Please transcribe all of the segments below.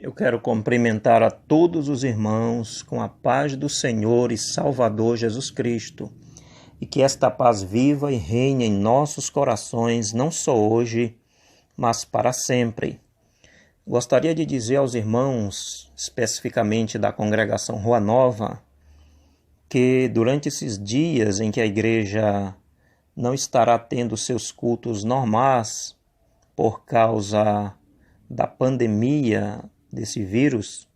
Eu quero cumprimentar a todos os irmãos com a paz do Senhor e Salvador Jesus Cristo, e que esta paz viva e reine em nossos corações, não só hoje, mas para sempre. Gostaria de dizer aos irmãos, especificamente da congregação Rua Nova, que durante esses dias em que a igreja não estará tendo seus cultos normais por causa da pandemia desse vírus,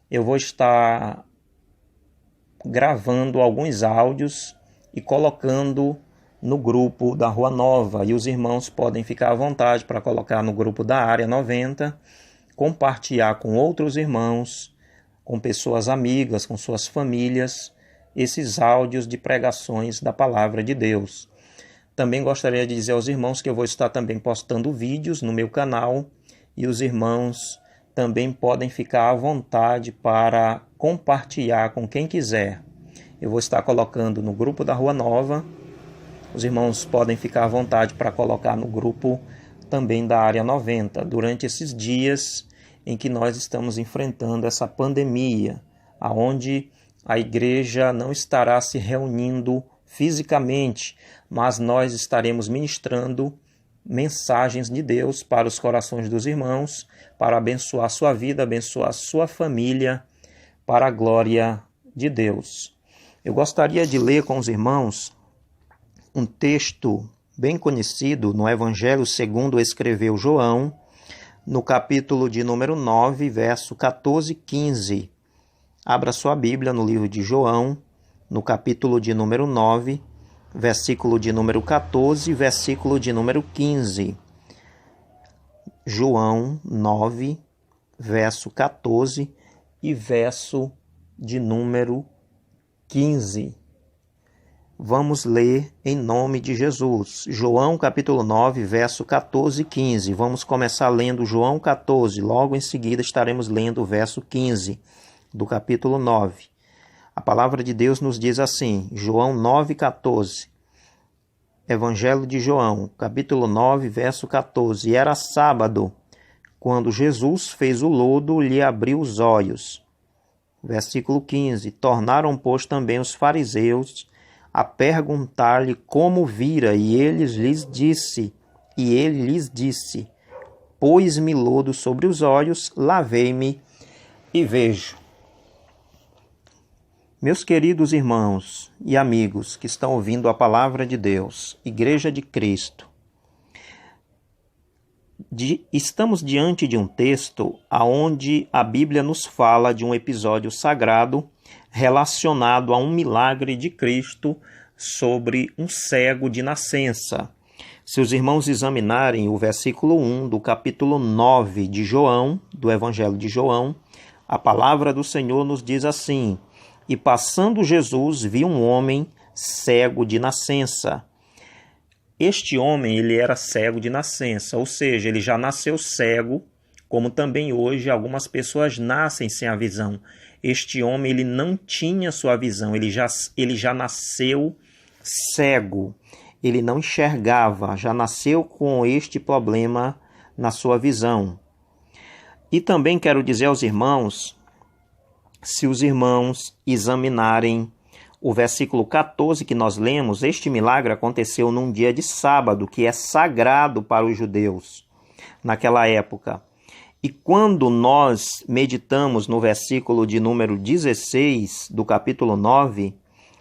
eu vou estar gravando alguns áudios e colocando no grupo da Rua Nova, e os irmãos podem ficar à vontade para colocar no grupo da Área 90, compartilhar com outros irmãos, com pessoas amigas, com suas famílias, esses áudios de pregações da Palavra de Deus. Também gostaria de dizer aos irmãos que eu vou estar também postando vídeos no meu canal, e os irmãos também podem ficar à vontade para compartilhar com quem quiser. Eu vou estar colocando no grupo da Rua Nova. Os irmãos podem ficar à vontade para colocar no grupo também da Área 90, durante esses dias em que nós estamos enfrentando essa pandemia, onde a igreja não estará se reunindo fisicamente, mas nós estaremos ministrando mensagens de Deus para os corações dos irmãos, para abençoar sua vida, abençoar sua família, para a glória de Deus. Eu gostaria de ler com os irmãos um texto bem conhecido no Evangelho segundo escreveu João, no capítulo de número 9, verso 14 e 15. Abra sua Bíblia no livro de João, no capítulo de número 9, versículo de número 14, versículo de número 15. João 9, verso 14 e verso de número 15. Vamos ler em nome de Jesus. João capítulo 9, verso 14 e 15. Vamos começar lendo João 14, logo em seguida estaremos lendo o verso 15 do capítulo 9. A palavra de Deus nos diz assim, João 9,14. Evangelho de João, capítulo 9, verso 14. E era sábado, quando Jesus fez o lodo, lhe abriu os olhos. Versículo 15. Tornaram, pois, também os fariseus a perguntar-lhe como vira, e ele lhes disse, pôs-me lodo sobre os olhos, lavei-me e vejo. Meus queridos irmãos e amigos que estão ouvindo a palavra de Deus, Igreja de Cristo, estamos diante de um texto onde a Bíblia nos fala de um episódio sagrado relacionado a um milagre de Cristo sobre um cego de nascença. Se os irmãos examinarem o versículo 1 do capítulo 9 de João, do Evangelho de João, a palavra do Senhor nos diz assim, e passando Jesus viu um homem cego de nascença. Este homem, ele era cego de nascença, ou seja, ele já nasceu cego, como também hoje algumas pessoas nascem sem a visão. Este homem, ele não tinha sua visão, ele já nasceu cego, ele não enxergava, já nasceu com este problema na sua visão. E também quero dizer aos irmãos, se os irmãos examinarem o versículo 14 que nós lemos, este milagre aconteceu num dia de sábado, que é sagrado para os judeus naquela época. E quando nós meditamos no versículo de número 16 do capítulo 9,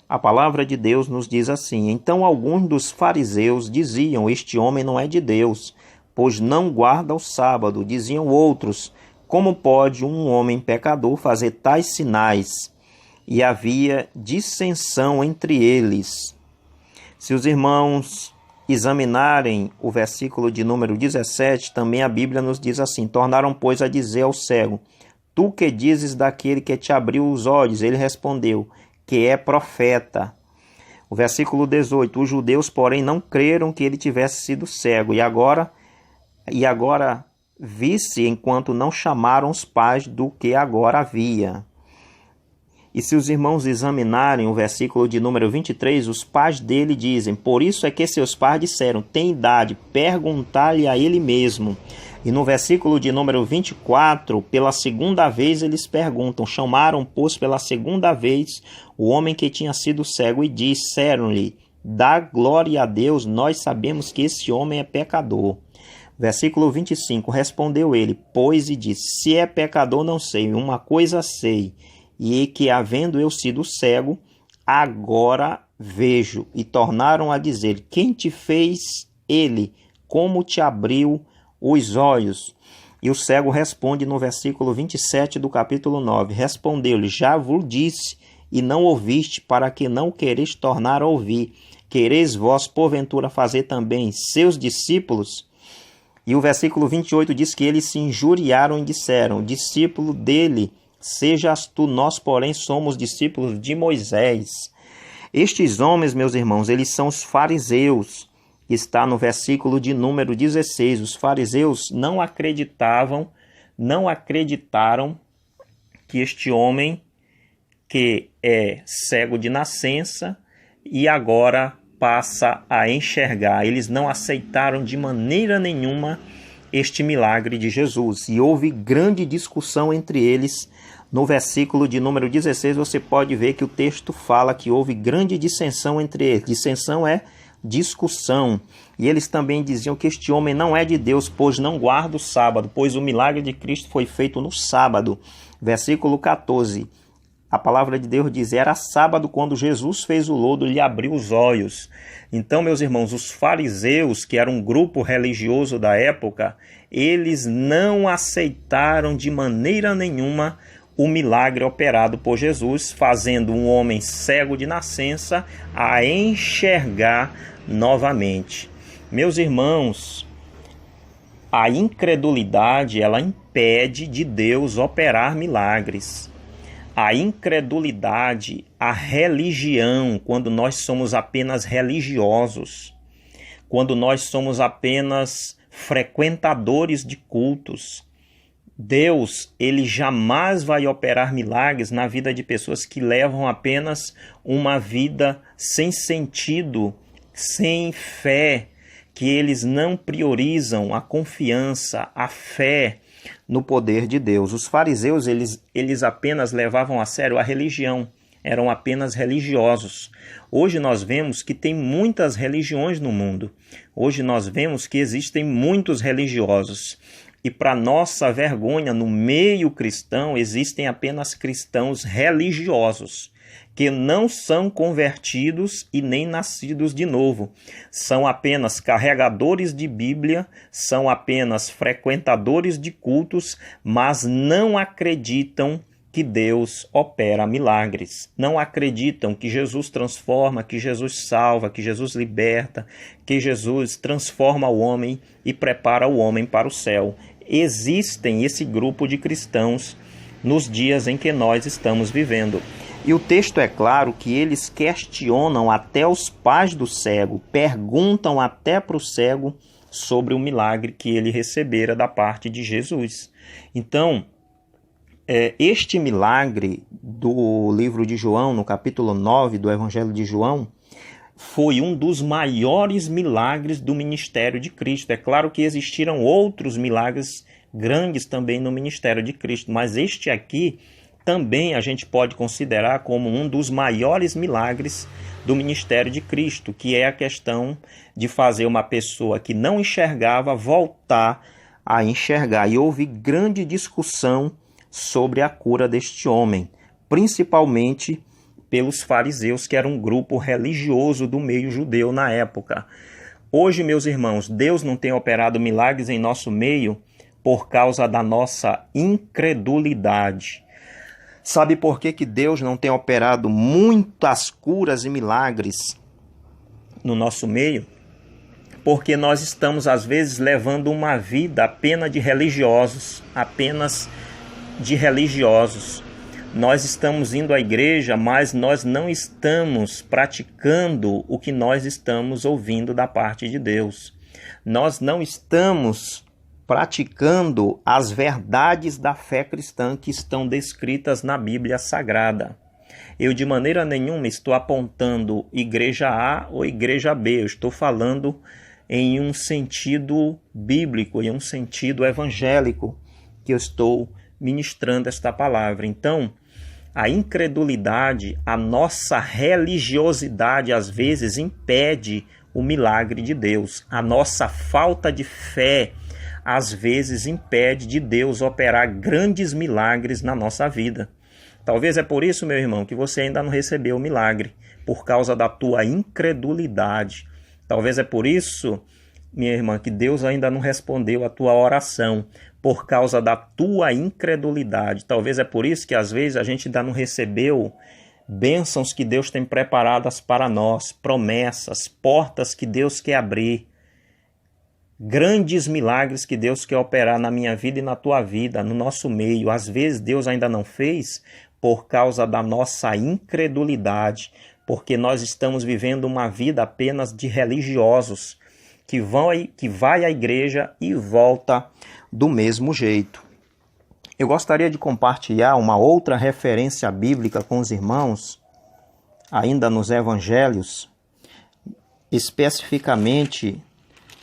a palavra de Deus nos diz assim, então alguns dos fariseus diziam, este homem não é de Deus, pois não guarda o sábado. Diziam outros, como pode um homem pecador fazer tais sinais? E havia dissensão entre eles. Se os irmãos examinarem o versículo de número 17, também a Bíblia nos diz assim, tornaram, pois, a dizer ao cego, tu que dizes daquele que te abriu os olhos? Ele respondeu, que é profeta. O versículo 18, os judeus, porém, não creram que ele tivesse sido cego, e agora visse enquanto não chamaram os pais do que agora havia. E se os irmãos examinarem o versículo de número 23, os pais dele dizem, por isso é que seus pais disseram, tem idade, perguntar-lhe a ele mesmo. E no versículo de número 24, pela segunda vez eles perguntam, chamaram, pois, pela segunda vez o homem que tinha sido cego e disseram-lhe, dá glória a Deus, nós sabemos que esse homem é pecador. Versículo 25, respondeu ele, pois, e disse, se é pecador não sei, uma coisa sei, e que havendo eu sido cego, agora vejo. E tornaram a dizer, quem te fez ele? Como te abriu os olhos? E o cego responde no versículo 27 do capítulo 9, respondeu-lhe, já vos disse, e não ouviste, para que não quereis tornar a ouvir. Quereis vós, porventura, fazer também seus discípulos? E o versículo 28 diz que eles se injuriaram e disseram, discípulo dele, sejas tu, nós, porém, somos discípulos de Moisés. Estes homens, meus irmãos, eles são os fariseus, que está no versículo de número 16. Os fariseus não acreditaram que este homem, que é cego de nascença e agora passa a enxergar, eles não aceitaram de maneira nenhuma este milagre de Jesus. E houve grande discussão entre eles. No versículo de número 16, você pode ver que o texto fala que houve grande dissensão entre eles. Dissensão é discussão. E eles também diziam que este homem não é de Deus, pois não guarda o sábado, pois o milagre de Cristo foi feito no sábado. Versículo 14. A palavra de Deus diz, era sábado quando Jesus fez o lodo, lhe abriu os olhos. Então, meus irmãos, os fariseus, que eram um grupo religioso da época, eles não aceitaram de maneira nenhuma o milagre operado por Jesus, fazendo um homem cego de nascença a enxergar novamente. Meus irmãos, a incredulidade, ela impede de Deus operar milagres. A incredulidade, a religião, quando nós somos apenas religiosos, quando nós somos apenas frequentadores de cultos, Deus, ele jamais vai operar milagres na vida de pessoas que levam apenas uma vida sem sentido, sem fé, que eles não priorizam a confiança, a fé no poder de Deus. Os fariseus, eles apenas levavam a sério a religião, eram apenas religiosos. Hoje nós vemos que tem muitas religiões no mundo. Hoje nós vemos que existem muitos religiosos. E para nossa vergonha, no meio cristão, existem apenas cristãos religiosos, que não são convertidos e nem nascidos de novo. São apenas carregadores de Bíblia, são apenas frequentadores de cultos, mas não acreditam que Deus opera milagres. Não acreditam que Jesus transforma, que Jesus salva, que Jesus liberta, que Jesus transforma o homem e prepara o homem para o céu. Existem esse grupo de cristãos nos dias em que nós estamos vivendo. E o texto é claro que eles questionam até os pais do cego, perguntam até para o cego sobre o milagre que ele recebera da parte de Jesus. Então, este milagre do livro de João, no capítulo 9 do Evangelho de João, foi um dos maiores milagres do ministério de Cristo. É claro que existiram outros milagres grandes também no ministério de Cristo, mas este aqui também a gente pode considerar como um dos maiores milagres do ministério de Cristo, que é a questão de fazer uma pessoa que não enxergava voltar a enxergar. E houve grande discussão sobre a cura deste homem, principalmente pelos fariseus, que era um grupo religioso do meio judeu na época. Hoje, meus irmãos, Deus não tem operado milagres em nosso meio por causa da nossa incredulidade. Sabe por que Deus não tem operado muitas curas e milagres no nosso meio? Porque nós estamos, às vezes, levando uma vida apenas de religiosos, Nós estamos indo à igreja, mas nós não estamos praticando o que nós estamos ouvindo da parte de Deus. Nós não estamos praticando as verdades da fé cristã que estão descritas na Bíblia Sagrada. Eu de maneira nenhuma estou apontando igreja A ou igreja B, eu estou falando em um sentido bíblico, em um sentido evangélico, que eu estou ministrando esta palavra. Então, a incredulidade, a nossa religiosidade, às vezes, impede o milagre de Deus. A nossa falta de fé, às vezes, impede de Deus operar grandes milagres na nossa vida. Talvez é por isso, meu irmão, que você ainda não recebeu o milagre, por causa da tua incredulidade. Talvez é por isso, minha irmã, que Deus ainda não respondeu a tua oração, por causa da tua incredulidade. Talvez é por isso que às vezes a gente ainda não recebeu bênçãos que Deus tem preparadas para nós, promessas, portas que Deus quer abrir, grandes milagres que Deus quer operar na minha vida e na tua vida, no nosso meio. Às vezes Deus ainda não fez por causa da nossa incredulidade, porque nós estamos vivendo uma vida apenas de religiosos, que vai à igreja e volta do mesmo jeito. Eu gostaria de compartilhar uma outra referência bíblica com os irmãos, ainda nos evangelhos, especificamente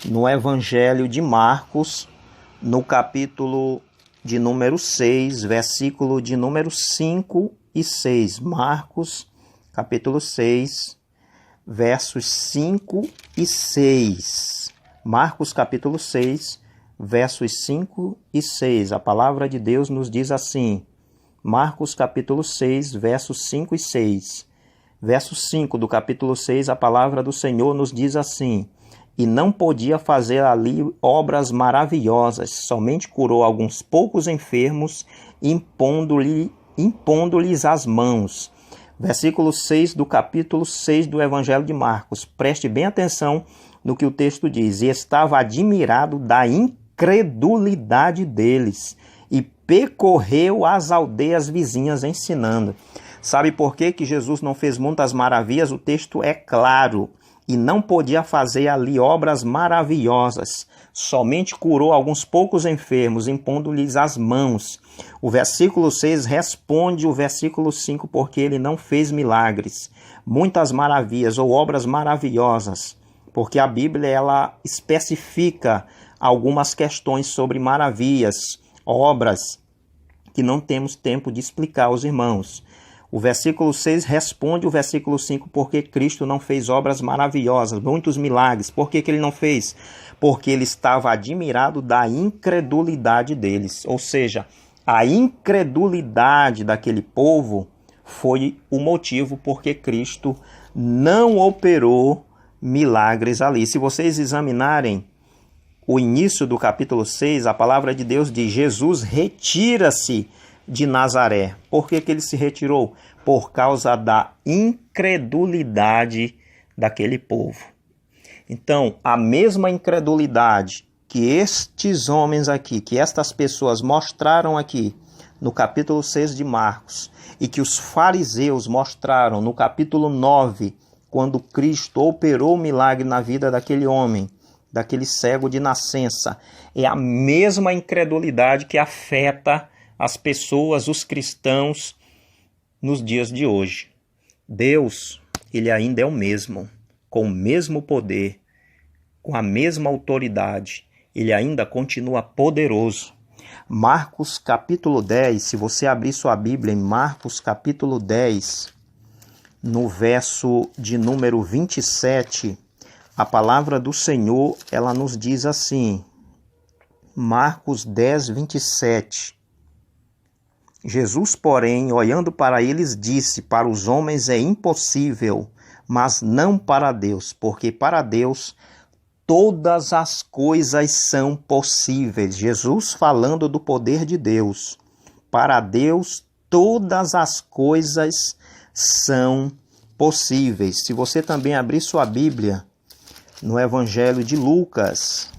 no evangelho de Marcos, no capítulo de número 6, versículo de número 5 e 6. Marcos, capítulo 6, versos 5 e 6. Marcos, capítulo 6, versos 5 e 6. A palavra de Deus nos diz assim. Marcos, capítulo 6, versos 5 e 6. Verso 5 do capítulo 6, a palavra do Senhor nos diz assim: e não podia fazer ali obras maravilhosas, somente curou alguns poucos enfermos, impondo-lhes as mãos. Versículo 6 do capítulo 6 do Evangelho de Marcos. Preste bem atenção no que o texto diz. E estava admirado da incredulidade deles, e percorreu as aldeias vizinhas ensinando. Sabe por que Jesus não fez muitas maravilhas? O texto é claro. E não podia fazer ali obras maravilhosas. Somente curou alguns poucos enfermos, impondo-lhes as mãos. O versículo 6 responde o versículo 5, porque ele não fez milagres, muitas maravilhas ou obras maravilhosas, porque a Bíblia ela especifica algumas questões sobre maravilhas, obras, que não temos tempo de explicar aos irmãos. O versículo 6 responde o versículo 5, porque Cristo não fez obras maravilhosas, muitos milagres. Por que ele não fez? Porque ele estava admirado da incredulidade deles. Ou seja, a incredulidade daquele povo foi o motivo porque Cristo não operou milagres ali. Se vocês examinarem o início do capítulo 6, a palavra de Deus diz: Jesus retira-se de Nazaré. Por que ele se retirou? Por causa da incredulidade daquele povo. Então, a mesma incredulidade que estes homens aqui, que estas pessoas mostraram aqui no capítulo 6 de Marcos, e que os fariseus mostraram no capítulo 9, quando Cristo operou o milagre na vida daquele homem, daquele cego de nascença, é a mesma incredulidade que afeta as pessoas, os cristãos, nos dias de hoje. Deus, ele ainda é o mesmo, com o mesmo poder, com a mesma autoridade, ele ainda continua poderoso. Marcos capítulo 10, se você abrir sua Bíblia em Marcos capítulo 10, no verso de número 27, a palavra do Senhor, ela nos diz assim, Marcos 10, 27. Jesus, porém, olhando para eles, disse: para os homens é impossível, mas não para Deus, porque para Deus todas as coisas são possíveis. Jesus falando do poder de Deus. Para Deus todas as coisas são possíveis. Se você também abrir sua Bíblia no Evangelho de Lucas,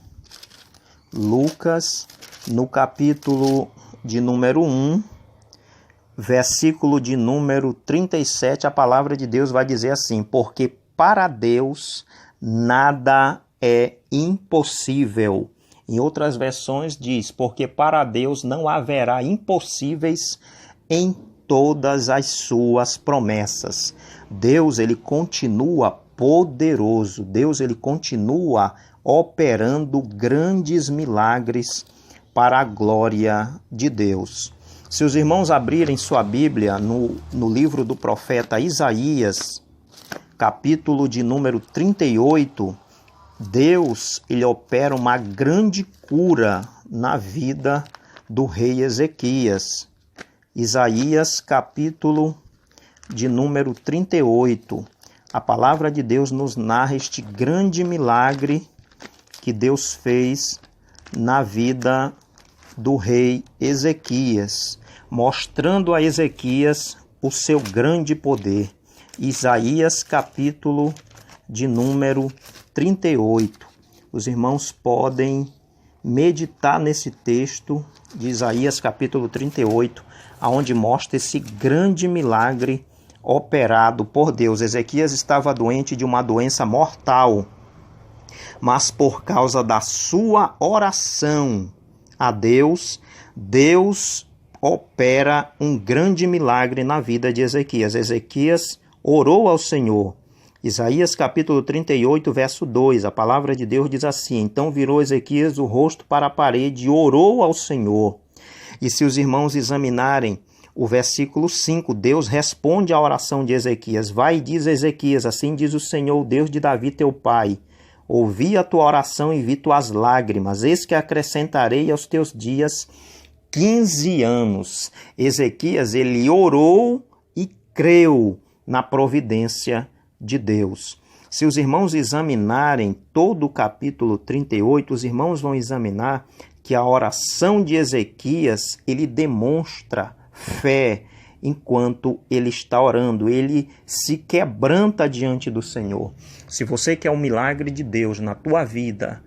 no capítulo de número 1, versículo de número 37, a palavra de Deus vai dizer assim: porque para Deus nada é impossível. Em outras versões diz: porque para Deus não haverá impossíveis em todas as suas promessas. Deus, ele continua poderoso. Deus, ele continua operando grandes milagres para a glória de Deus. Se os irmãos abrirem sua Bíblia no livro do profeta Isaías, capítulo de número 38, Deus, ele opera uma grande cura na vida do rei Ezequias. Isaías, capítulo de número 38. A palavra de Deus nos narra este grande milagre que Deus fez na vida do rei Ezequias, mostrando a Ezequias o seu grande poder. Isaías, capítulo de número 38. Os irmãos podem meditar nesse texto de Isaías, capítulo 38, aonde mostra esse grande milagre operado por Deus. Ezequias estava doente de uma doença mortal, mas por causa da sua oração a Deus, Deus opera um grande milagre na vida de Ezequias. Ezequias orou ao Senhor. Isaías capítulo 38, verso 2, a palavra de Deus diz assim: Então virou Ezequias o rosto para a parede e orou ao Senhor. E se os irmãos examinarem o versículo 5, Deus responde à oração de Ezequias. Vai e diz a Ezequias: Assim diz o Senhor, o Deus de Davi teu pai: Ouvi a tua oração e vi tuas lágrimas, eis que acrescentarei aos teus dias 15 anos. Ezequias, ele orou e creu na providência de Deus. Se os irmãos examinarem todo o capítulo 38, os irmãos vão examinar que a oração de Ezequias, ele demonstra fé enquanto ele está orando, ele se quebranta diante do Senhor. Se você quer um milagre de Deus na tua vida,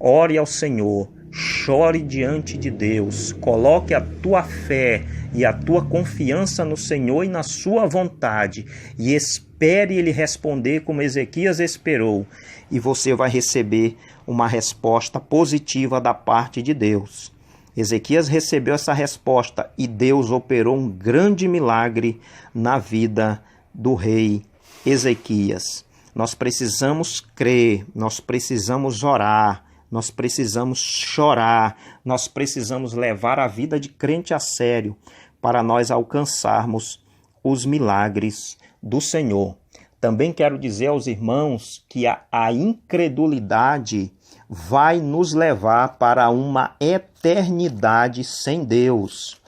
ore ao Senhor, chore diante de Deus, coloque a tua fé e a tua confiança no Senhor e na sua vontade e espere ele responder como Ezequias esperou, e você vai receber uma resposta positiva da parte de Deus. Ezequias recebeu essa resposta e Deus operou um grande milagre na vida do rei Ezequias. Nós precisamos crer, nós precisamos orar, nós precisamos chorar, nós precisamos levar a vida de crente a sério para nós alcançarmos os milagres do Senhor. Também quero dizer aos irmãos que a incredulidade vai nos levar para uma eternidade sem Deus.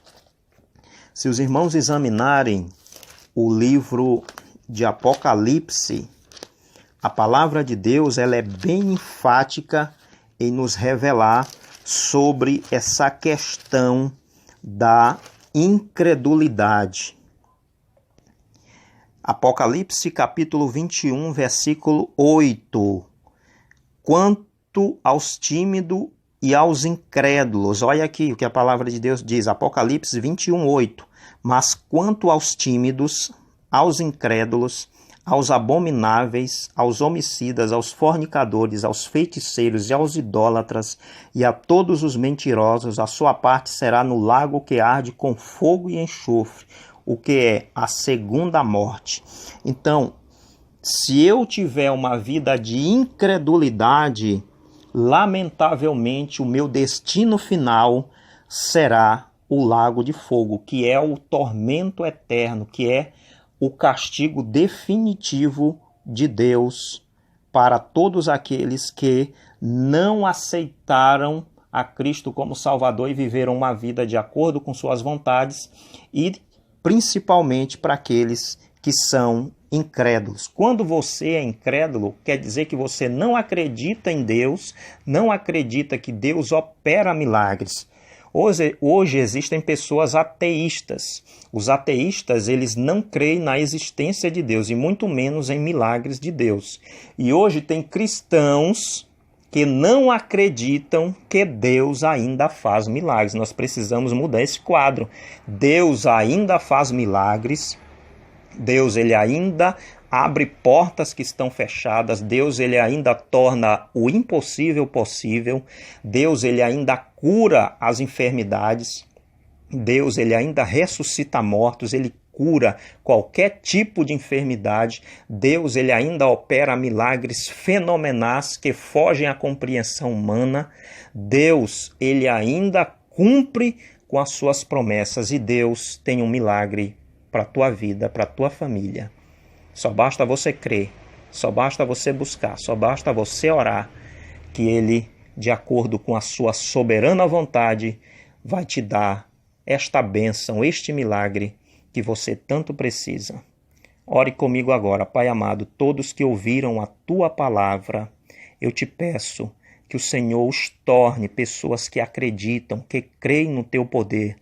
Se os irmãos examinarem o livro de Apocalipse, a palavra de Deus ela é bem enfática em nos revelar sobre essa questão da incredulidade. Apocalipse capítulo 21, versículo 8. Quanto aos tímidos e aos incrédulos, olha aqui o que a palavra de Deus diz, Apocalipse 21, 8. Mas quanto aos tímidos, aos incrédulos, aos abomináveis, aos homicidas, aos fornicadores, aos feiticeiros e aos idólatras e a todos os mentirosos, a sua parte será no lago que arde com fogo e enxofre, o que é a segunda morte. Então, se eu tiver uma vida de incredulidade, lamentavelmente o meu destino final será o lago de fogo, que é o tormento eterno, que é o castigo definitivo de Deus para todos aqueles que não aceitaram a Cristo como Salvador e viveram uma vida de acordo com suas vontades, e principalmente para aqueles que são incrédulos. Quando você é incrédulo, quer dizer que você não acredita em Deus, não acredita que Deus opera milagres. Hoje existem pessoas ateístas. Os ateístas, eles não creem na existência de Deus e muito menos em milagres de Deus. E hoje tem cristãos que não acreditam que Deus ainda faz milagres. Nós precisamos mudar esse quadro. Deus ainda faz milagres. Deus, ele ainda abre portas que estão fechadas. Deus, ele ainda torna o impossível possível. Deus, ele ainda cura as enfermidades. Deus, ele ainda ressuscita mortos. Ele cura qualquer tipo de enfermidade. Deus, ele ainda opera milagres fenomenais que fogem à compreensão humana. Deus, ele ainda cumpre com as suas promessas, e Deus tem um milagre para a tua vida, para a tua família. Só basta você crer, só basta você buscar, só basta você orar, que Ele, de acordo com a sua soberana vontade, vai te dar esta bênção, este milagre que você tanto precisa. Ore comigo agora, Pai amado, todos que ouviram a Tua palavra, eu te peço que o Senhor os torne pessoas que acreditam, que creem no Teu poder,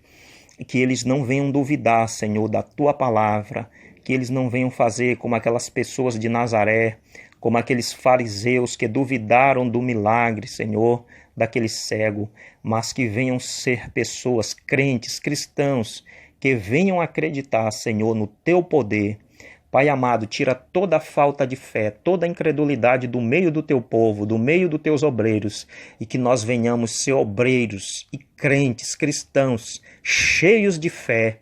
e que eles não venham duvidar, Senhor, da Tua palavra, que eles não venham fazer como aquelas pessoas de Nazaré, como aqueles fariseus que duvidaram do milagre, Senhor, daquele cego, mas que venham ser pessoas crentes, cristãos, que venham acreditar, Senhor, no Teu poder. Pai amado, tira toda a falta de fé, toda a incredulidade do meio do Teu povo, do meio dos Teus obreiros, e que nós venhamos ser obreiros e crentes, cristãos, cheios de fé,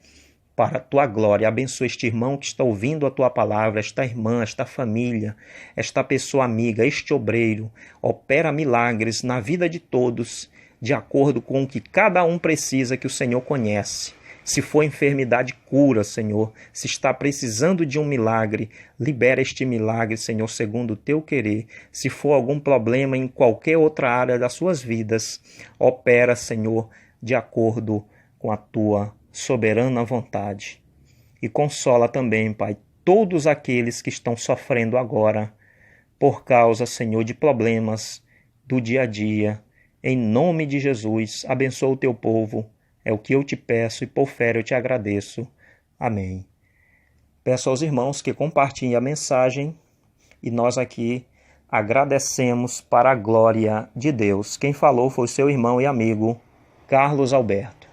para a Tua glória. Abençoa este irmão que está ouvindo a Tua palavra, esta irmã, esta família, esta pessoa amiga, este obreiro. Opera milagres na vida de todos, de acordo com o que cada um precisa, que o Senhor conhece. Se for enfermidade, cura, Senhor. Se está precisando de um milagre, libera este milagre, Senhor, segundo o Teu querer. Se for algum problema em qualquer outra área das suas vidas, opera, Senhor, de acordo com a Tua soberana vontade. E consola também, Pai, todos aqueles que estão sofrendo agora por causa, Senhor, de problemas do dia a dia. Em nome de Jesus, abençoa o Teu povo. É o que eu te peço e por fé eu te agradeço. Amém. Peço aos irmãos que compartilhem a mensagem e nós aqui agradecemos para a glória de Deus. Quem falou foi o seu irmão e amigo Carlos Alberto.